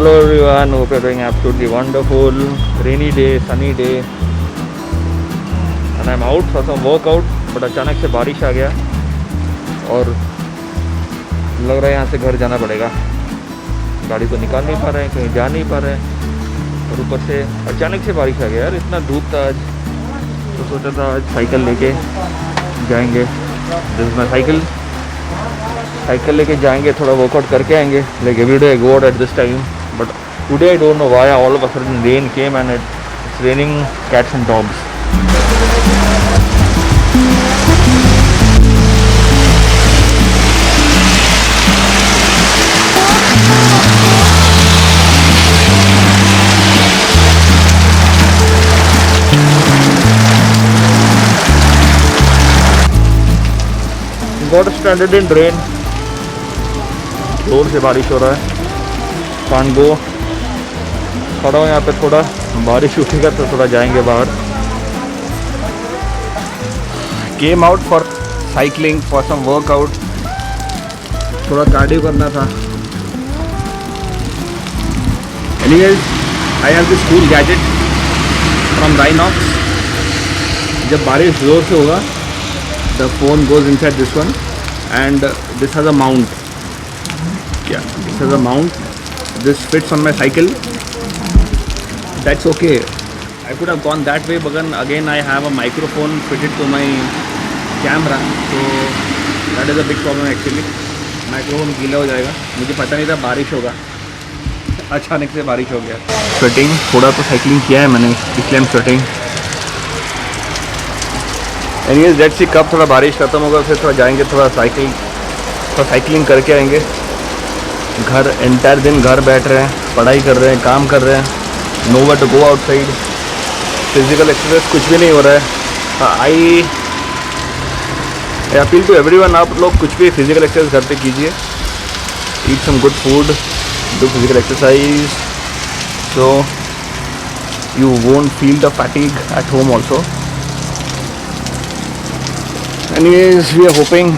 Hello everyone, hope you're doing absolutely wonderful. Rainy day, sunny day, and I'm out for some workout. But अचानक से बारिश आ गया और लग रहा है यहाँ से घर जाना पड़ेगा. गाड़ी को निकाल नहीं पा रहे हैं, कहीं जा नहीं पा रहे हैं और ऊपर से अचानक से बारिश आ गया यार. इतना धूप था आज तो सोचा था आज साइकिल लेके जाएंगे. दिस इज माई साइकिल लेके जाएंगे, थोड़ा वर्कआउट करके आएंगे. Like every day I go out at this time, but today I don't know why all of a sudden rain came and it's raining cats and dogs. Got stranded in rain. जोर से बारिश हो रहा है. Can't go. खड़ा हूँ यहाँ पे, थोड़ा बारिश उठेगा तो थोड़ा जाएंगे बाहर. Came out for cycling for some workout. थोड़ा कार्डियो करना था. Anyways, I have this cool gadget from Rhinox. जब बारिश जोर से होगा, the phone goes inside this one, and this has a mount. Yeah, this has a mount. This fits on my cycle. That's okay. I could have gone that way, but again I have a microphone fitted to my camera, so that is a big problem actually. Microphone गीला हो जाएगा. मुझे पता नहीं था बारिश होगा, अचानक से बारिश हो गया. स्वेटिंग, थोड़ा तो साइकिलिंग किया है मैंने, इसलिए I'm sweating. Anyways let's see कब थोड़ा बारिश खत्म होगा, फिर थोड़ा जाएंगे, थोड़ा साइकिलिंग करके आएंगे. घर एंटायर दिन घर बैठ रहे हैं, पढ़ाई कर रहे हैं, काम कर रहे हैं. Nowhere to go outside. Physical exercise कुछ भी नहीं हो रहा है. आई अपील टू एवरीवन, आप लोग कुछ भी फिजिकल एक्सरसाइज घर पे कीजिए. Eat some good food, do physical exercise, so you won't feel the fatigue at home also. Anyways, we are hoping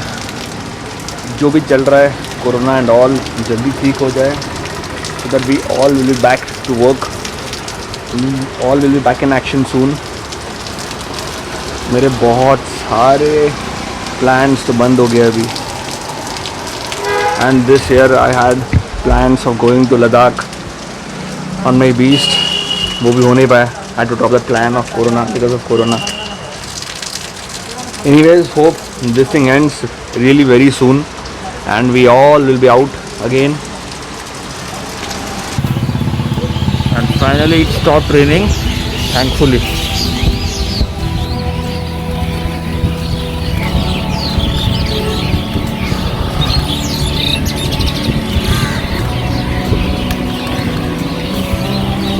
जो भी चल रहा है कोरोना एंड ऑल जल्दी ठीक हो जाए, so that we all will be back to work, all will be back in action soon. मेरे बहुत सारे plans तो बंद हो गए अभी. And this year I had plans of going to Ladakh on my beast. वो भी हो नहीं पाया. I had to drop the plan of corona because of corona. Anyways, hope this thing ends really very soon and we all will be out again. And finally it stopped raining, thankfully.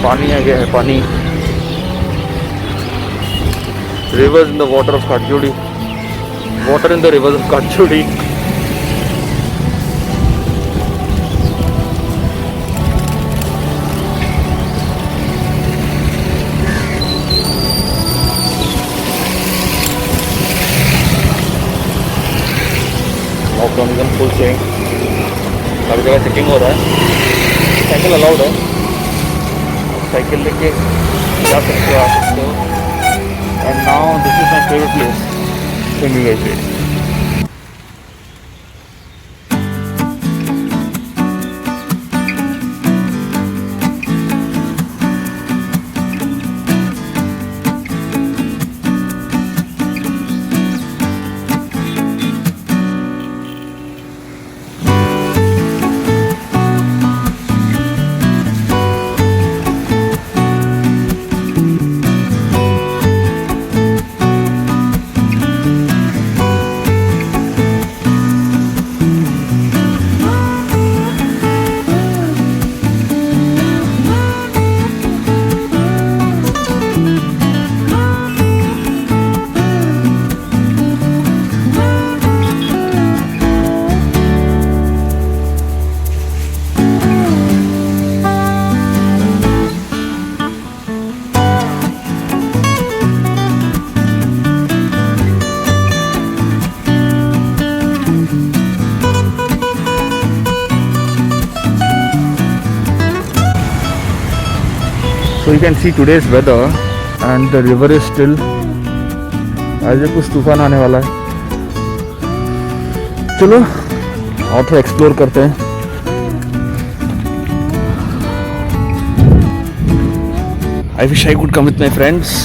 पानी आ गया है, पानी. Rivers in the water of Katjudi. Water in the rivers of Katjudi. Lockdown एकदम full से हर जगह checking हो रहा है. साइकिल अलाउड है, साइकिल लेके जा सकते हो, आ सकते हो. And now this is my favorite place in USA. So you can see today's weather and the river is still आज कुछ तूफान आने वाला है. चलो और थोड़ा एक्सप्लोर करते हैं. I wish I could come with my friends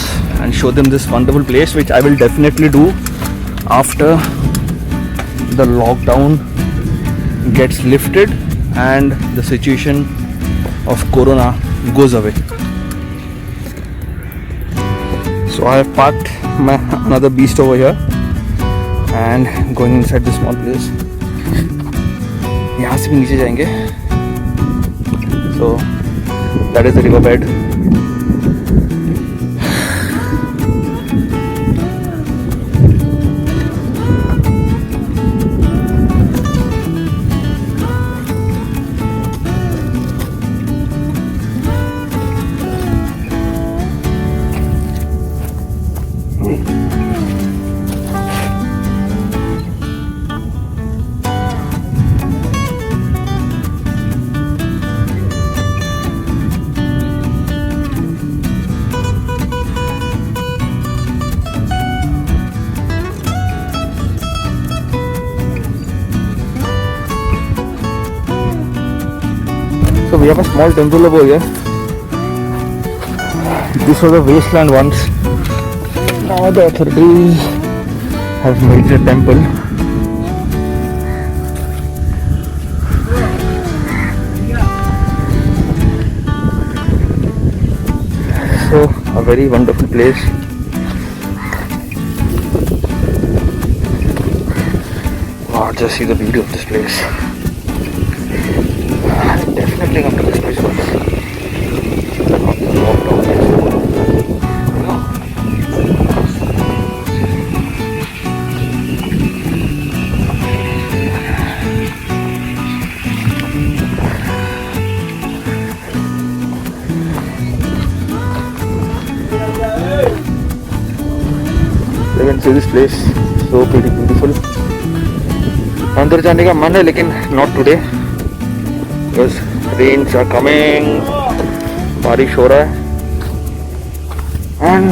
and show them this wonderful place, which I will definitely do after the lockdown gets lifted and the situation of corona goes away. So I have parked my another beast over here and going inside this small place. यहाँ से भी नीचे जाएंगे. So that is the river bed. So we have a small temple over here. This was a wasteland once. Now the authorities have made it a temple. So a very wonderful place. Wow, just see the beauty of this place. Definitely come to this place once. You can see this place, so pretty beautiful. अंदर जाने का मन है लेकिन not today. Because rains are coming, बारिश हो रहा है, and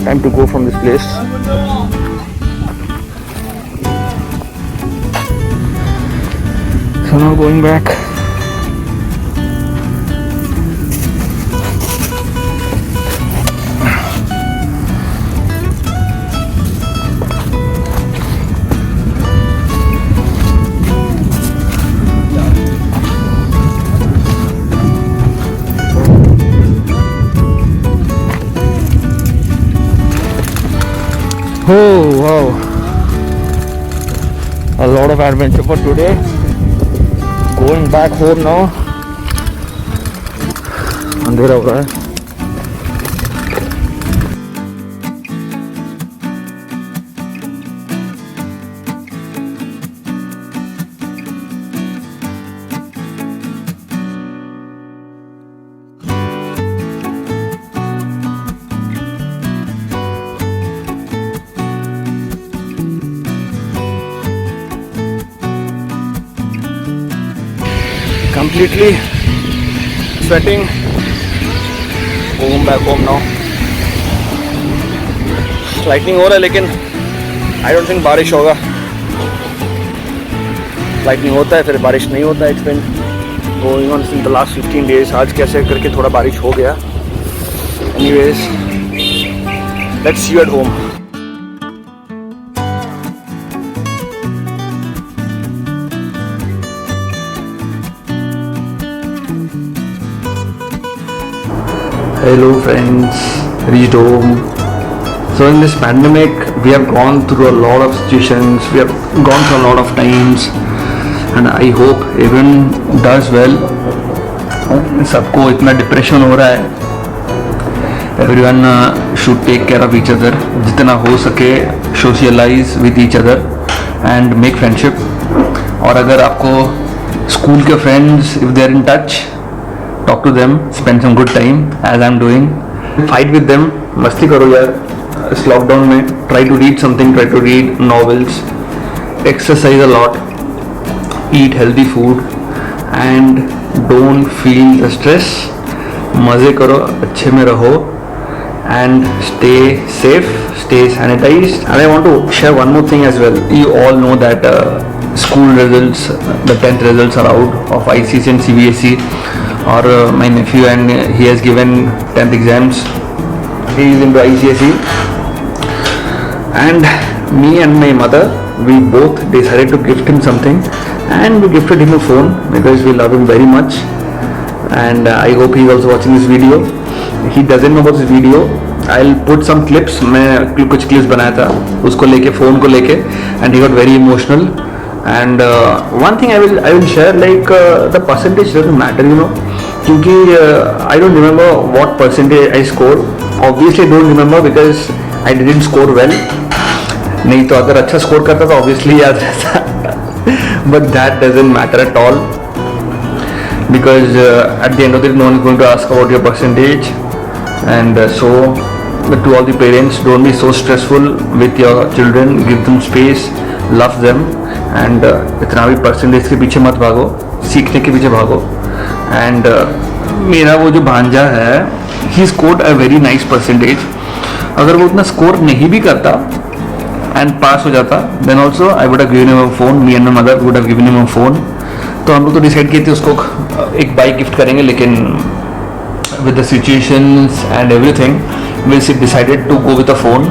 time to go from this place. So now going back. Oh wow, a lot of adventure for today. Going back home now. अंधेरा हो रहा है. Completely sweating. Going back home now. Lightning हो रहा है लेकिन I don't think बारिश होगा. Lightning होता है फिर बारिश नहीं होता है. It's been going on since the last 15 days. आज कैसे करके थोड़ा बारिश हो गया. Anyways, let's see you at home. Hello friends, reached home. So in this pandemic, we have gone through a lot of situations, we have gone through a lot of times, and I hope everyone does well. सबको इतना depression हो रहा है. Everyone should take care of each other. जितना हो सके socialize with each other and make friendship. और अगर आपको स्कूल के friends, if they are in touch, talk to them, spend some good time as I'm doing. Fight with them, मस्ती करो यार इस लॉकडाउन में. Try to read something, try to read novels, exercise a lot, eat healthy food and don't feel the stress मज़े करो, अच्छे में रहो, and stay safe, stay sanitized. And I want to share one more thing as well. You all know that school results, the 10th results are out of ICSE and CBSE. Or my nephew, and he has given 10th exams. He is into ICSE, and me and my mother, we both decided to gift him something, and we gifted him a phone because we love him very much. And I hope he is also watching this video. He doesn't know about this video. I'll put some clips. मैं कुछ clips बनाया था उसको लेके, phone को लेके, and he got very emotional. And one thing I will share, like the percentage doesn't matter, you know, क्योंकि I don't remember what percentage I scored. Obviously I don't remember because I didn't score well. नहीं तो अगर अच्छा score करता तो obviously याद रहता. But that doesn't matter at all, because at the end of the day no one is going to ask about your percentage. And so to all the parents, don't be so stressful with your children. Give them space, love them, and इतना भी percentage के पीछे मत भागो, सीखने के पीछे भागो. And मेरा वो जो भांजा है, he scored a very nice percentage. अगर वो उतना स्कोर नहीं भी करता एंड पास हो जाता, then also I would have given him a phone. Me and my mother would have given him a phone. तो हम लोग तो डिसाइड किए थे उसको एक बाइक गिफ्ट करेंगे, लेकिन with the situations and everything, we decided to go with a phone.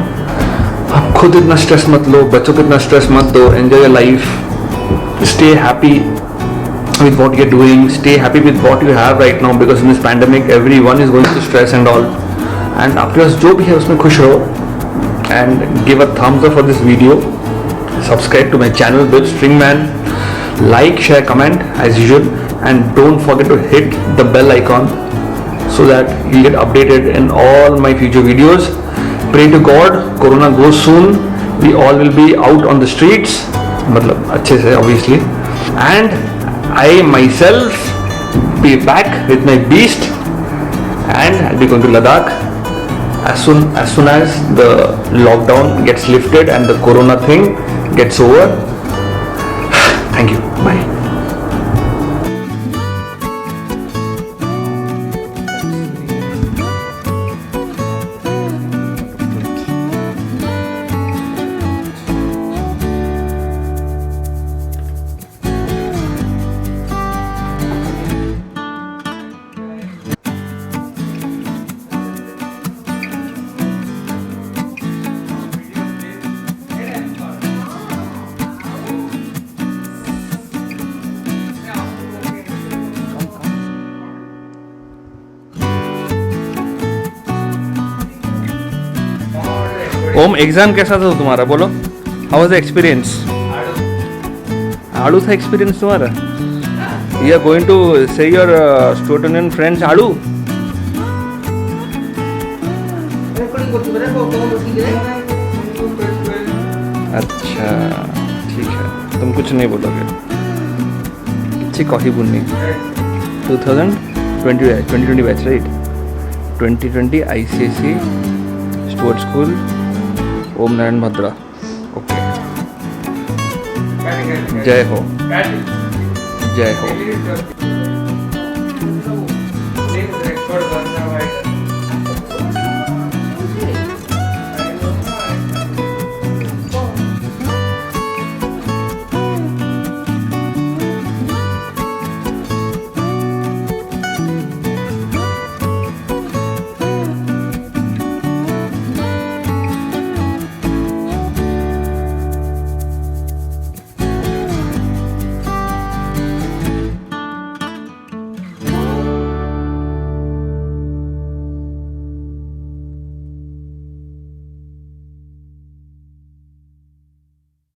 आप खुद इतना स्ट्रेस मत लो, बच्चों को इतना स्ट्रेस मत दो. Enjoy your life, stay happy with what you're doing, stay happy with what you have right now, because in this pandemic everyone is going through stress and all. And आपके पास जो भी है उसमें खुश रहो. And give a thumbs up for this video. Subscribe to my channel Bill Stringman. Like, share, comment as usual, and don't forget to hit the bell icon so that you get updated in all my future videos. Pray to God, Corona goes soon. We all will be out on the streets, मतलब अच्छे से obviously. And I myself be back with my beast, and I'll be going to Ladakh as soon as the lockdown gets lifted and the Corona thing gets over. Thank you. Bye. Om, exam कैसा था तुम्हारा, बोलो. How was the experience? आड़ू था experience तुम्हारा? You are going to say your student and friends आड़ू? अच्छा ठीक है, तुम कुछ नहीं बोलोगे. अच्छी कॉफी बुननी. 2020 batch right? 2020 ICSE sports school Om Narayan Bhadra. Okay, जय हो, जय हो.